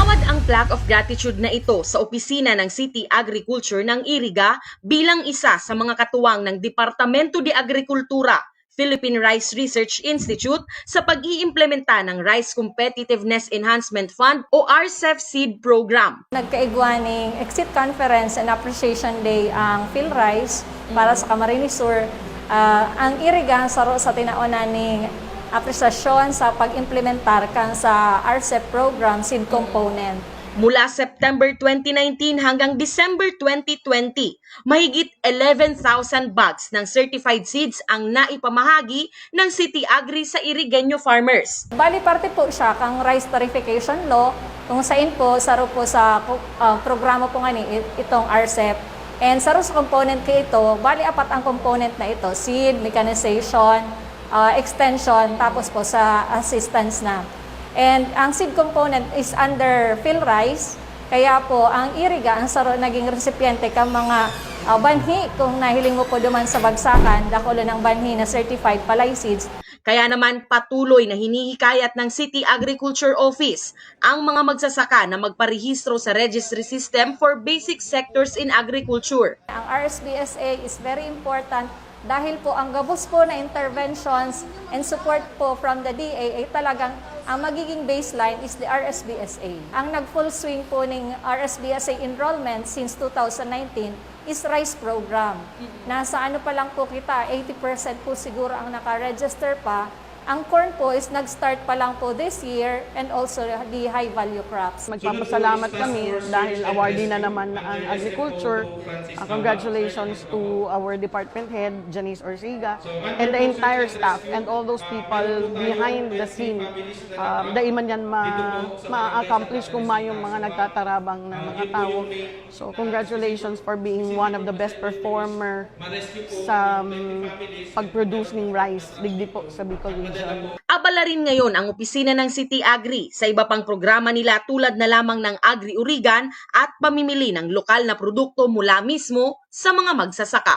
Inawad ang plaque of gratitude na ito sa opisina ng City Agriculture ng Iriga bilang isa sa mga katuwang ng Departamento de Agrikultura, Philippine Rice Research Institute sa pag-iimplementa ng Rice Competitiveness Enhancement Fund o RCEF Seed Program. Nagkaigwaning exit conference and appreciation day ang PhilRice para sa Camarines Sur. Ang Iriga saro sa tinaonan ning apresiasyon sa pag-implementar kan sa RCEF program seed component. Mula September 2019 hanggang December 2020, mahigit 11,000 bags ng certified seeds ang naipamahagi ng City Agri sa Irigeño farmers. Bali parte po siya kang rice tarification law kung saan po saro po sa programa po nga ni itong RCEF. And saro sa component kay ito, bali apat ang component na ito, seed, mechanization, extension, tapos po sa assistance na. And ang seed component is under PhilRice, kaya po ang Iriga, ang saro naging recipiente ka mga banhi, kung nahiling mo po duman sa bagsakan, dakulo ng banhi na certified palay seeds. Kaya naman patuloy na hinihikayat ng City Agriculture Office ang mga magsasaka na magparehistro sa registry system for basic sectors in agriculture. Ang RSBSA is very important dahil po ang gabos po na interventions and support po from the DA ay talagang ang magiging baseline is the RSBSA. Ang nag-full swing po ng RSBSA enrollment since 2019 is RICE program. Nasa ano pa lang po kita, 80% po siguro ang naka-register pa. Ang corn po is nag-start pa lang po this year and also the high value crops. Magpapasalamat kami dahil awardee na naman ang agriculture. Congratulations to our department head, Janice Orsiga, and the entire staff and all those people behind the scene. Daiman yan ma-accomplish kung mayong mga nagtatarabang na mga tao. So congratulations for being one of the best performer sa pag-produce ng rice, digdi po sa Bicol region. Abala rin ngayon ang opisina ng City Agri sa iba pang programa nila tulad na lamang ng Agri Urigan at pamimili ng lokal na produkto mula mismo sa mga magsasaka.